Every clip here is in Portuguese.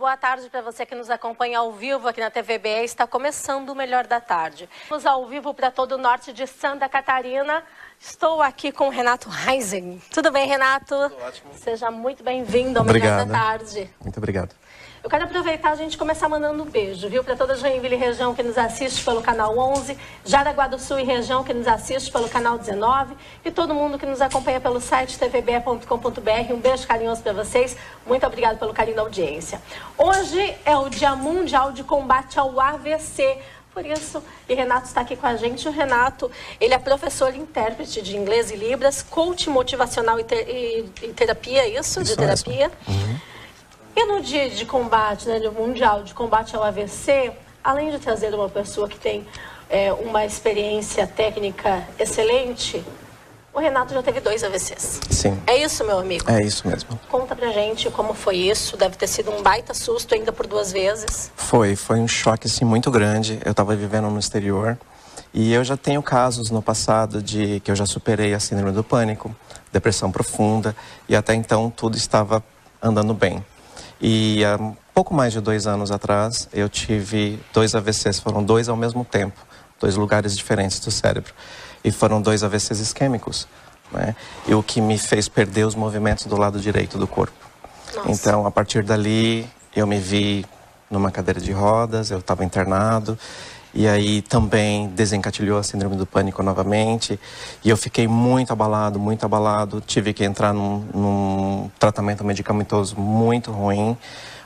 boa tarde para você que nos acompanha ao vivo aqui na TVBE. Está começando o Melhor da Tarde. Estamos ao vivo para todo o norte de Santa Catarina. Estou aqui com o Renato Reising. Tudo bem, Renato? Tudo ótimo. Seja muito bem-vindo ao Melhor da Tarde. Muito obrigado. Eu quero aproveitar a gente começar mandando um beijo, viu? Para toda a Joinville e região que nos assiste pelo canal 11, Jaraguá do Sul e região que nos assiste pelo canal 19 e todo mundo que nos acompanha pelo site tvbe.com.br. Um beijo carinhoso para vocês. Muito obrigado pelo carinho da audiência. Hoje é o Dia Mundial de Combate ao AVC. Por isso, e Renato está aqui com a gente. O Renato, ele é professor e intérprete de inglês e libras, coach motivacional e terapia, isso de terapia. E no dia de combate, né, Dia Mundial de Combate ao AVC, além de trazer uma pessoa que tem uma experiência técnica excelente, o Renato já teve 2 AVCs. Sim. É isso, meu amigo? É isso mesmo. Conta pra gente como foi isso. Deve ter sido um baita susto ainda por 2 vezes. Foi um choque assim, muito grande. Eu estava vivendo no exterior e eu já tenho casos no passado de que eu já superei a síndrome do pânico, depressão profunda, e até então tudo estava andando bem. E há pouco mais de 2 anos atrás, eu tive 2 AVCs, foram 2 ao mesmo tempo, 2 lugares diferentes do cérebro. E foram 2 AVCs isquêmicos, né? E o que me fez perder os movimentos do lado direito do corpo. Nossa. Então, a partir dali, eu me vi numa cadeira de rodas, eu estava internado. E aí também desencatilhou a síndrome do pânico novamente. E eu fiquei muito abalado. Tive que entrar num tratamento medicamentoso muito ruim.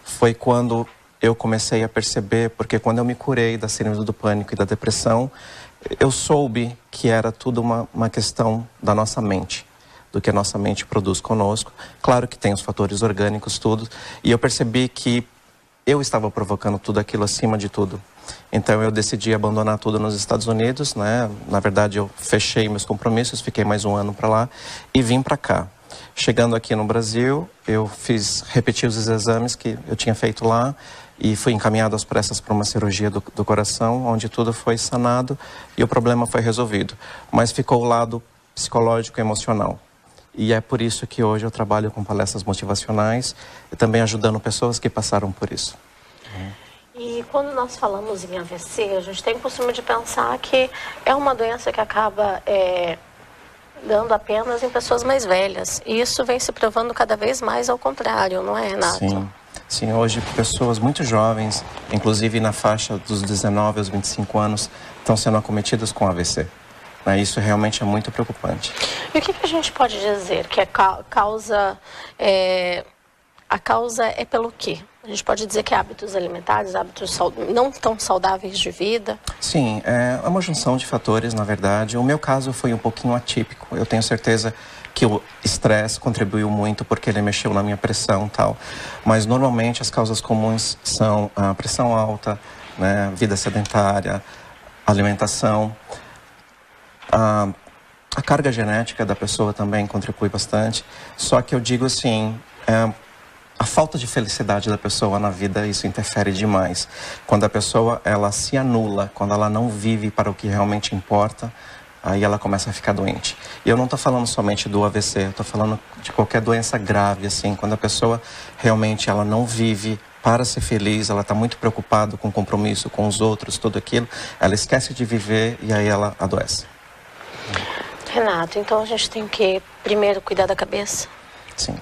Foi quando eu comecei a perceber, porque quando eu me curei da síndrome do pânico e da depressão, eu soube que era tudo uma questão da nossa mente, do que a nossa mente produz conosco. Claro que tem os fatores orgânicos, tudo. E eu percebi que eu estava provocando tudo aquilo acima de tudo. Então eu decidi abandonar tudo nos Estados Unidos, né? Na verdade eu fechei meus compromissos, fiquei mais 1 ano para lá e vim para cá. Chegando aqui no Brasil, eu repeti os exames que eu tinha feito lá e fui encaminhado às pressas para uma cirurgia do coração, onde tudo foi sanado e o problema foi resolvido. Mas ficou o lado psicológico e emocional. E é por isso que hoje eu trabalho com palestras motivacionais e também ajudando pessoas que passaram por isso. E quando nós falamos em AVC, a gente tem o costume de pensar que é uma doença que acaba dando apenas em pessoas mais velhas. E isso vem se provando cada vez mais ao contrário, não é, Renato? Sim, hoje pessoas muito jovens, inclusive na faixa dos 19 aos 25 anos, estão sendo acometidas com AVC. Isso realmente é muito preocupante. E o que a gente pode dizer que a causa é pelo quê? A gente pode dizer que é hábitos alimentares, hábitos não tão saudáveis de vida? Sim, é uma junção de fatores, na verdade. O meu caso foi um pouquinho atípico. Eu tenho certeza que o estresse contribuiu muito porque ele mexeu na minha pressão e tal. Mas normalmente as causas comuns são a pressão alta, né, vida sedentária, alimentação. A carga genética da pessoa também contribui bastante. Só que eu digo assim, a falta de felicidade da pessoa na vida, isso interfere demais. Quando a pessoa ela se anula, quando ela não vive para o que realmente importa, aí ela começa a ficar doente. E eu não estou falando somente do AVC, eu estou falando de qualquer doença grave, assim, quando a pessoa realmente ela não vive para ser feliz, ela está muito preocupada com o compromisso, com os outros, tudo aquilo, ela esquece de viver e aí ela adoece. Renato, então a gente tem que primeiro cuidar da cabeça? Sim.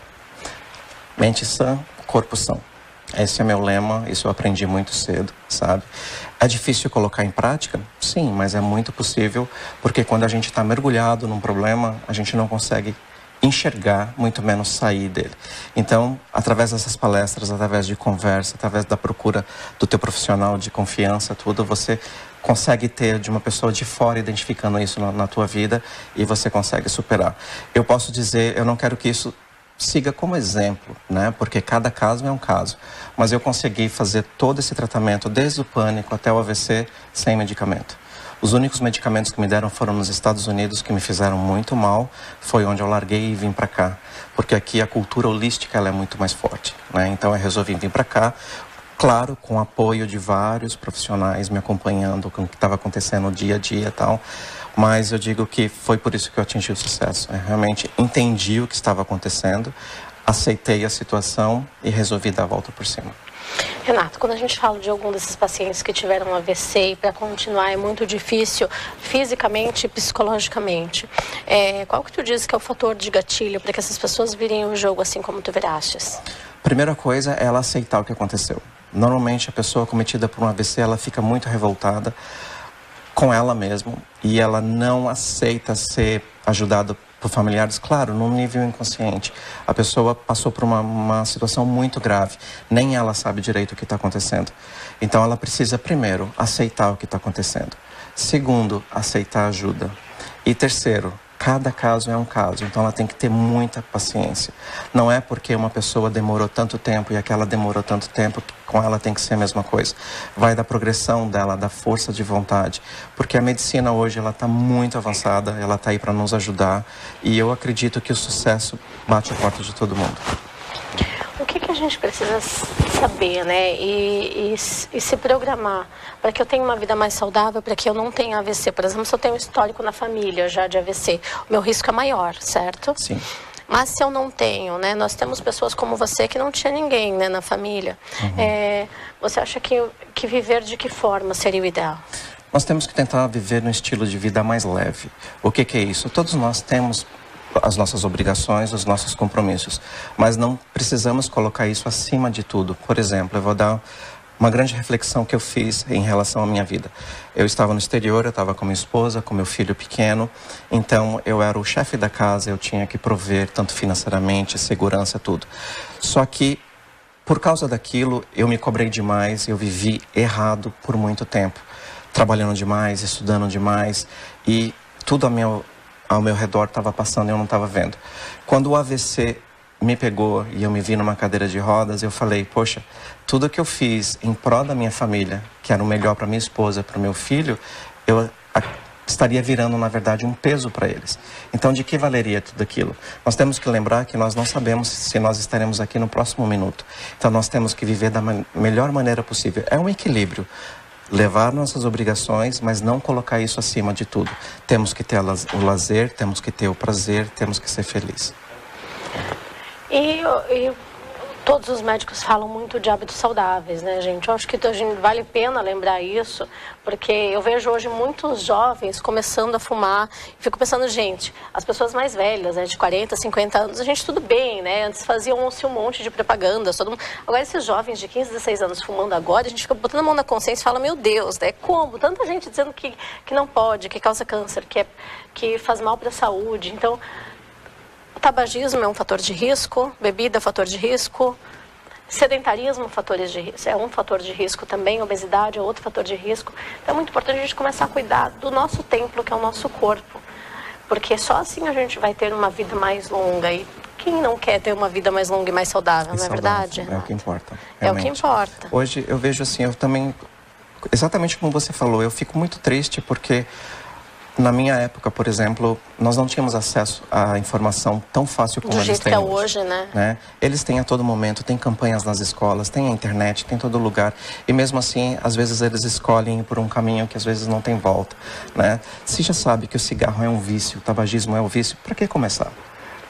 Mente sã, corpo são. Esse é meu lema, isso eu aprendi muito cedo, sabe? É difícil colocar em prática? Sim, mas é muito possível, porque quando a gente está mergulhado num problema, a gente não consegue enxergar, muito menos sair dele. Então, através dessas palestras, através de conversa, através da procura do teu profissional de confiança, tudo, você consegue ter de uma pessoa de fora identificando isso na tua vida e você consegue superar. Eu posso dizer, eu não quero que isso siga como exemplo, né? Porque cada caso é um caso. Mas eu consegui fazer todo esse tratamento, desde o pânico até o AVC, sem medicamento. Os únicos medicamentos que me deram foram nos Estados Unidos, que me fizeram muito mal. Foi onde eu larguei e vim para cá. Porque aqui a cultura holística ela é muito mais forte, né? Então eu resolvi vir para cá. Claro, com o apoio de vários profissionais me acompanhando com o que estava acontecendo no dia a dia e tal. Mas eu digo que foi por isso que eu atingi o sucesso. Eu realmente entendi o que estava acontecendo, aceitei a situação e resolvi dar a volta por cima. Renato, quando a gente fala de algum desses pacientes que tiveram um AVC e para continuar é muito difícil fisicamente e psicologicamente, qual que tu diz que é o fator de gatilho para que essas pessoas virem o jogo assim como tu virastes? Primeira coisa é ela aceitar o que aconteceu. Normalmente a pessoa cometida por um AVC, ela fica muito revoltada com ela mesma e ela não aceita ser ajudada por familiares, claro, num nível inconsciente. A pessoa passou por uma situação muito grave, nem ela sabe direito o que está acontecendo. Então ela precisa, primeiro, aceitar o que está acontecendo. Segundo, aceitar ajuda. E terceiro, cada caso é um caso, então ela tem que ter muita paciência. Não é porque uma pessoa demorou tanto tempo e aquela demorou tanto tempo que com ela tem que ser a mesma coisa. Vai da progressão dela, da força de vontade. Porque a medicina hoje ela está muito avançada, ela está aí para nos ajudar e eu acredito que o sucesso bate a porta de todo mundo. O que a gente precisa saber, né? E se programar para que eu tenha uma vida mais saudável, para que eu não tenha AVC. Por exemplo, se eu tenho um histórico na família já de AVC, o meu risco é maior, certo? Sim. Mas se eu não tenho, né? Nós temos pessoas como você que não tinha ninguém, né, na família. Uhum. Você acha que viver de que forma seria o ideal? Nós temos que tentar viver num estilo de vida mais leve. O que é isso? Todos nós temos as nossas obrigações, os nossos compromissos, mas não precisamos colocar isso acima de tudo. Por exemplo, eu vou dar uma grande reflexão que eu fiz em relação à minha vida. Eu estava no exterior, eu estava com minha esposa, com meu filho pequeno, então eu era o chefe da casa, eu tinha que prover tanto financeiramente, segurança, tudo. Só que, por causa daquilo, eu me cobrei demais, eu vivi errado por muito tempo, trabalhando demais, estudando demais e tudo ao meu redor estava passando e eu não estava vendo. Quando o AVC me pegou e eu me vi numa cadeira de rodas, eu falei, poxa, tudo que eu fiz em prol da minha família, que era o melhor para minha esposa, para o meu filho, eu estaria virando, na verdade, um peso para eles. Então, de que valeria tudo aquilo? Nós temos que lembrar que nós não sabemos se nós estaremos aqui no próximo minuto. Então, nós temos que viver da melhor maneira possível. É um equilíbrio. Levar nossas obrigações, mas não colocar isso acima de tudo. Temos que ter o lazer, temos que ter o prazer, temos que ser felizes. E todos os médicos falam muito de hábitos saudáveis, né, gente? Eu acho que vale a pena lembrar isso, porque eu vejo hoje muitos jovens começando a fumar. E fico pensando, gente, as pessoas mais velhas, né, de 40, 50 anos, a gente tudo bem, né? Antes faziam-se um monte de propaganda. Todo mundo... Agora, esses jovens de 15, 16 anos fumando agora, a gente fica botando a mão na consciência e fala, meu Deus, né? Como? Tanta gente dizendo que não pode, que causa câncer, que faz mal para a saúde. Então... Tabagismo é um fator de risco, bebida é um fator de risco, sedentarismo é um fator de risco também, obesidade é outro fator de risco. Então é muito importante a gente começar a cuidar do nosso templo, que é o nosso corpo, porque só assim a gente vai ter uma vida mais longa. E quem não quer ter uma vida mais longa e mais saudável, não é verdade? É o que importa. Realmente. É o que importa. Hoje eu vejo assim, eu também, exatamente como você falou, eu fico muito triste porque... Na minha época, por exemplo, nós não tínhamos acesso à informação tão fácil como eles têm hoje, né? Eles têm a todo momento, tem campanhas nas escolas, tem a internet, tem todo lugar. E mesmo assim, às vezes eles escolhem ir por um caminho que às vezes não tem volta, né? Se já sabe que o cigarro é um vício, o tabagismo é um vício, para que começar?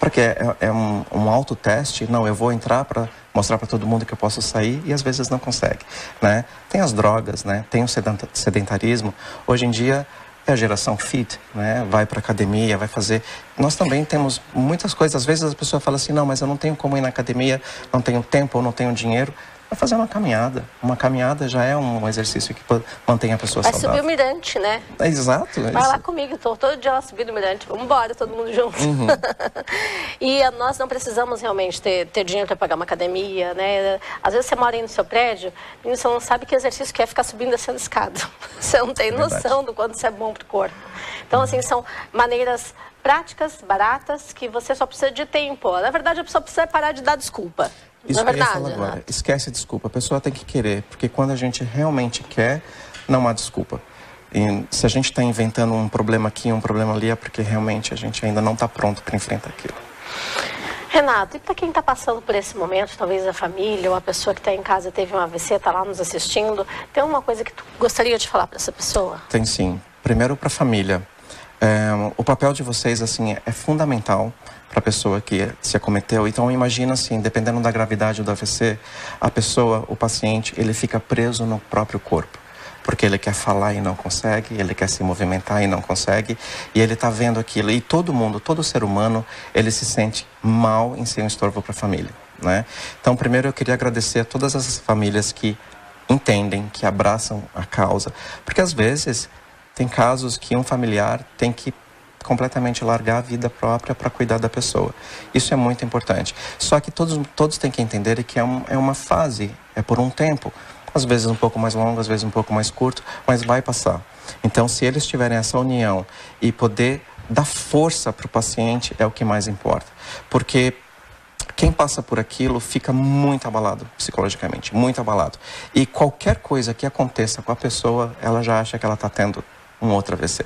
Porque é um autoteste, não, eu vou entrar para mostrar para todo mundo que eu posso sair e às vezes não consegue, né? Tem as drogas, né? Tem o sedentarismo. Hoje em dia... É a geração fit, né? Vai para academia, vai fazer... Nós também temos muitas coisas. Às vezes a pessoa fala assim, não, mas eu não tenho como ir na academia, não tenho tempo ou não tenho dinheiro. Vai fazer uma caminhada. Uma caminhada já é um exercício que mantém a pessoa saudável. Vai subir o mirante, né? É exato. Vai lá comigo, tô todo dia lá subindo o mirante. Vamos embora, todo mundo junto. Uhum. E nós não precisamos realmente ter dinheiro para pagar uma academia, né? Às vezes você mora aí no seu prédio e você não sabe que exercício que é ficar subindo e descendo escada. Você não tem noção do quanto isso é bom pro corpo. Então, assim, são maneiras práticas, baratas, que você só precisa de tempo. Na verdade, a pessoa precisa parar de dar desculpa. Isso não é verdade, que eu ia falar agora. Esquece a desculpa. A pessoa tem que querer, porque quando a gente realmente quer, não há desculpa. E se a gente está inventando um problema aqui, um problema ali, é porque realmente a gente ainda não está pronto para enfrentar aquilo. Renato, e para quem está passando por esse momento, talvez a família ou a pessoa que está em casa teve um AVC, está lá nos assistindo, tem alguma coisa que tu gostaria de falar para essa pessoa? Tem sim. Primeiro para a família. O papel de vocês, assim, é fundamental para a pessoa que se acometeu. Então, imagina assim, dependendo da gravidade do AVC, a pessoa, o paciente, ele fica preso no próprio corpo. Porque ele quer falar e não consegue, ele quer se movimentar e não consegue, e ele está vendo aquilo. E todo mundo, todo ser humano, ele se sente mal em ser um estorvo para a família, né? Então, primeiro eu queria agradecer a todas as famílias que entendem, que abraçam a causa. Porque às vezes tem casos que um familiar tem que completamente largar a vida própria para cuidar da pessoa. Isso é muito importante. Só que todos têm que entender que é uma fase, é por um tempo. Às vezes um pouco mais longo, às vezes um pouco mais curto, mas vai passar. Então, se eles tiverem essa união e poder dar força para o paciente, é o que mais importa. Porque quem passa por aquilo fica muito abalado psicologicamente, muito abalado. E qualquer coisa que aconteça com a pessoa, ela já acha que ela está tendo um outro AVC.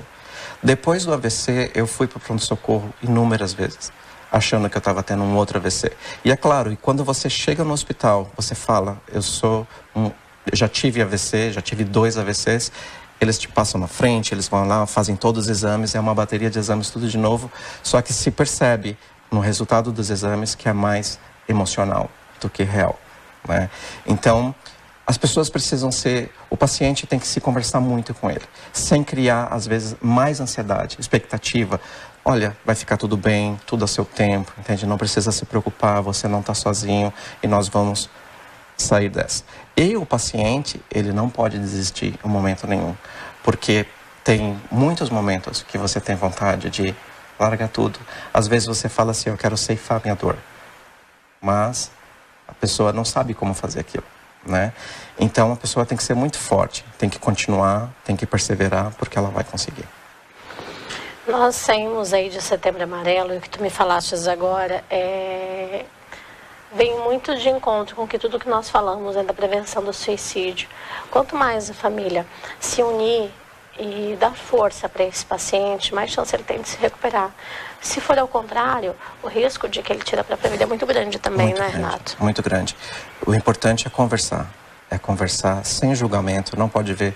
Depois do AVC, eu fui para o pronto-socorro inúmeras vezes, achando que eu estava tendo um outro AVC. E é claro, e quando você chega no hospital, você fala, eu já tive AVC, já tive 2 AVCs, eles te passam na frente, eles vão lá, fazem todos os exames, é uma bateria de exames tudo de novo, só que se percebe no resultado dos exames que é mais emocional do que real, né? Então, as pessoas precisam o paciente tem que se conversar muito com ele, sem criar, às vezes, mais ansiedade, expectativa. Olha, vai ficar tudo bem, tudo a seu tempo, entende? Não precisa se preocupar, você não está sozinho e nós vamos sair dessa. E o paciente, ele não pode desistir em momento nenhum, porque tem muitos momentos que você tem vontade de largar tudo. Às vezes você fala assim, eu quero ceifar minha dor, mas a pessoa não sabe como fazer aquilo, né? Então a pessoa tem que ser muito forte, tem que continuar, tem que perseverar, porque ela vai conseguir. Nós saímos aí de Setembro Amarelo, e o que tu me falaste agora vem muito de encontro com tudo que nós falamos, da prevenção do suicídio. Quanto mais a família se unir e dar força para esse paciente, mais chance ele tem de se recuperar. Se for ao contrário, o risco de que ele tire a própria vida é muito grande também, muito, né, grande, Renato? Muito grande. O importante é conversar sem julgamento, não pode haver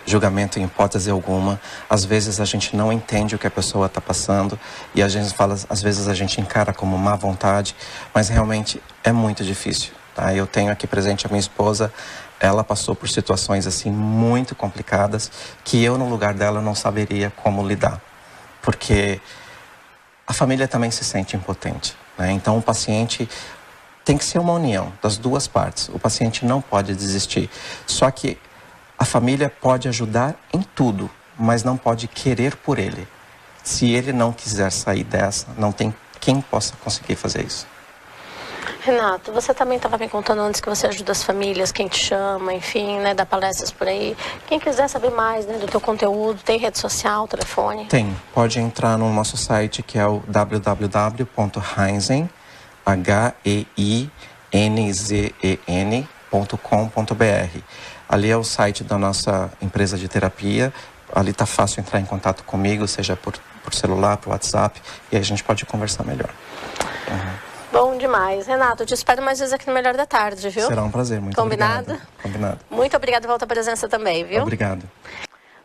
julgamento em hipótese alguma. Às vezes a gente não entende o que a pessoa está passando e a gente fala, às vezes a gente encara como má vontade, mas realmente é muito difícil, tá? Eu tenho aqui presente a minha esposa, ela passou por situações assim muito complicadas que eu no lugar dela não saberia como lidar, porque a família também se sente impotente, né? Então o paciente tem que ser uma união das duas partes, o paciente não pode desistir, só que a família pode ajudar em tudo, mas não pode querer por ele. Se ele não quiser sair dessa, não tem quem possa conseguir fazer isso. Renato, você também estava me contando antes que você ajuda as famílias, quem te chama, enfim, né, dá palestras por aí. Quem quiser saber mais, né, do teu conteúdo, tem rede social, telefone? Tem, pode entrar no nosso site que é o www.heinzen, HEINZEN.com.br. Ali é o site da nossa empresa de terapia. Ali está fácil entrar em contato comigo, seja por celular, por WhatsApp, e aí a gente pode conversar melhor. Bom demais. Renato, eu te espero mais vezes aqui no Melhor da Tarde, viu? Será um prazer, muito obrigado. Combinado. Muito obrigada pela tua presença também, viu? Obrigado.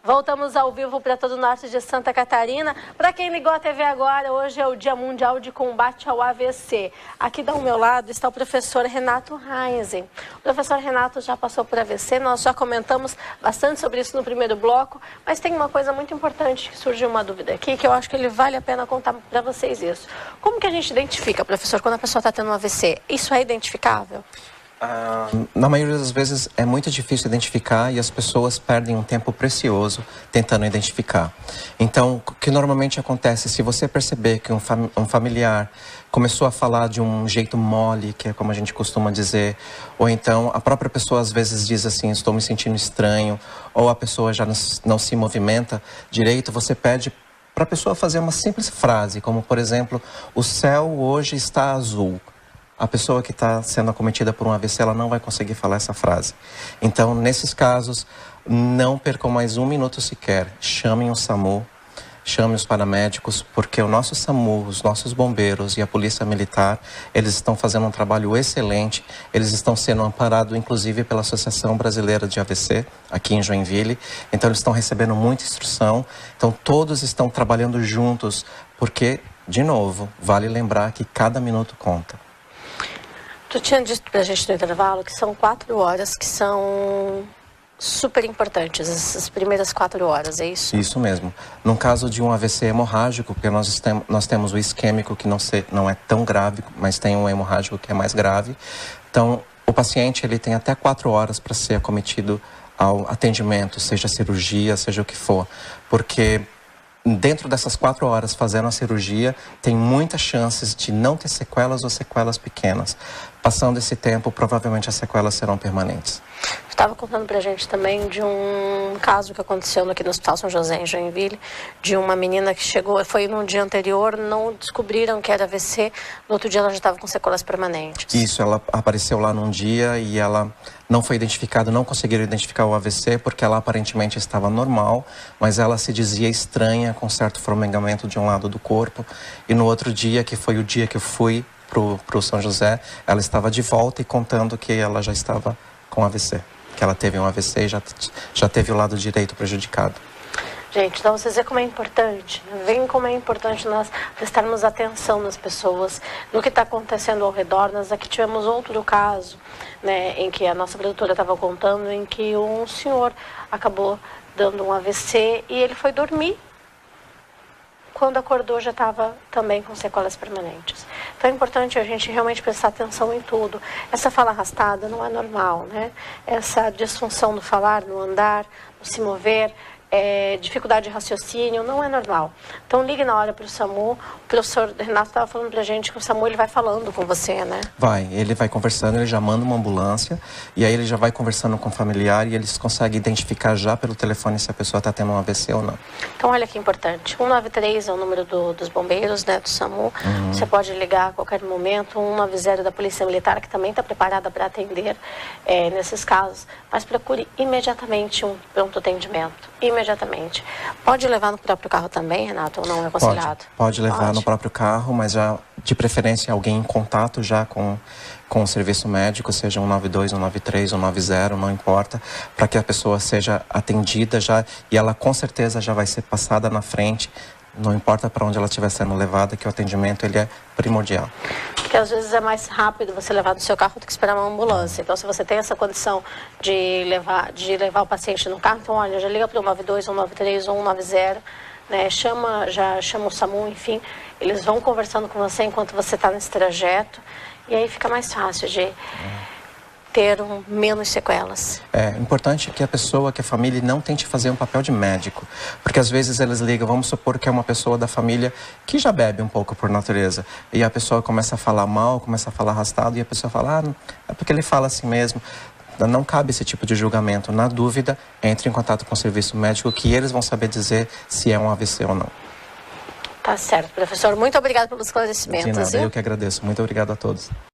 Voltamos ao vivo para todo o norte de Santa Catarina. Para quem ligou a TV agora, hoje é o Dia Mundial de Combate ao AVC. Aqui do meu lado está o professor Renato Heinzen. O professor Renato já passou por AVC, nós já comentamos bastante sobre isso no primeiro bloco, mas tem uma coisa muito importante que surgiu uma dúvida aqui, que eu acho que ele vale a pena contar para vocês isso. Como que a gente identifica, professor, quando a pessoa está tendo um AVC? Isso é identificável? Na maioria das vezes é muito difícil identificar e as pessoas perdem um tempo precioso tentando identificar. Então, o que normalmente acontece, se você perceber que um familiar começou a falar de um jeito mole, que é como a gente costuma dizer, ou então a própria pessoa às vezes diz assim, estou me sentindo estranho, ou a pessoa já não se movimenta direito, você pede para a pessoa fazer uma simples frase, como por exemplo, o céu hoje está azul. A pessoa que está sendo acometida por um AVC, ela não vai conseguir falar essa frase. Então, nesses casos, não percam mais um minuto sequer. Chamem o SAMU, chame os paramédicos, porque o nosso SAMU, os nossos bombeiros e a Polícia Militar, eles estão fazendo um trabalho excelente, eles estão sendo amparados, inclusive, pela Associação Brasileira de AVC, aqui em Joinville, então eles estão recebendo muita instrução, então todos estão trabalhando juntos, porque, de novo, vale lembrar que cada minuto conta. Tu tinha dito pra gente no intervalo que são 4 horas que são super importantes, essas primeiras 4 horas, é isso? Isso mesmo. No caso de um AVC hemorrágico, porque nós temos o isquêmico que não é tão grave, mas tem um hemorrágico que é mais grave. Então, o paciente ele tem até 4 horas para ser acometido ao atendimento, seja cirurgia, seja o que for. Porque dentro dessas 4 horas fazendo a cirurgia, tem muitas chances de não ter sequelas ou sequelas pequenas. Passando esse tempo, provavelmente as sequelas serão permanentes. Você estava contando pra gente também de um caso que aconteceu aqui no Hospital São José, em Joinville, de uma menina que chegou, foi no dia anterior, não descobriram que era AVC, no outro dia ela já estava com sequelas permanentes. Isso, ela apareceu lá num dia e ela não foi identificada, não conseguiram identificar o AVC porque ela aparentemente estava normal, mas ela se dizia estranha, com certo formigamento de um lado do corpo. E no outro dia, que foi o dia que eu fui pro São José, ela estava de volta e contando que ela já estava com AVC. Que ela teve um AVC e já teve o lado direito prejudicado. Gente, então vocês veem como é importante, veem como é importante nós prestarmos atenção nas pessoas, no que está acontecendo ao redor. Nós aqui tivemos outro caso, né, em que a nossa produtora estava contando, em que um senhor acabou dando um AVC e ele foi dormir. Quando acordou já estava também com sequelas permanentes. Então é importante a gente realmente prestar atenção em tudo. Essa fala arrastada não é normal, né? Essa disfunção no falar, no andar, no se mover, dificuldade de raciocínio, não é normal. Então ligue na hora para o SAMU. O professor Renato estava falando para a gente que o SAMU ele vai falando com você, né? Ele vai conversando, ele já manda uma ambulância e aí ele já vai conversando com o familiar e eles conseguem identificar já pelo telefone se a pessoa está tendo um AVC ou não. Então olha que importante, 193 é o número dos bombeiros, né, do SAMU. Você pode ligar a qualquer momento, 190 da Polícia Militar, que também está preparada para atender nesses casos, mas procure imediatamente um pronto atendimento. Imediatamente. Pode levar no próprio carro também, Renato, ou não é aconselhado? Pode levar no próprio carro, mas já de preferência alguém em contato já com o serviço médico, seja 192, 193, 190, não importa, para que a pessoa seja atendida já e ela com certeza já vai ser passada na frente, não importa para onde ela estiver sendo levada, que o atendimento ele é primordial. Porque às vezes é mais rápido você levar no seu carro do que esperar uma ambulância. Então, se você tem essa condição de levar o paciente no carro, então, olha, já liga para o 192, 193 ou 190, né? Já chama o SAMU, enfim. Eles vão conversando com você enquanto você está nesse trajeto. E aí fica mais fácil de ter menos sequelas. É importante que a pessoa, que a família não tente fazer um papel de médico, porque às vezes eles ligam, vamos supor que é uma pessoa da família que já bebe um pouco por natureza, e a pessoa começa a falar mal, começa a falar arrastado, e a pessoa fala, é porque ele fala assim mesmo. Não cabe esse tipo de julgamento. Na dúvida, entre em contato com o serviço médico, que eles vão saber dizer se é um AVC ou não. Tá certo, professor. Muito obrigado pelos esclarecimentos. De nada, eu que agradeço. Muito obrigado a todos.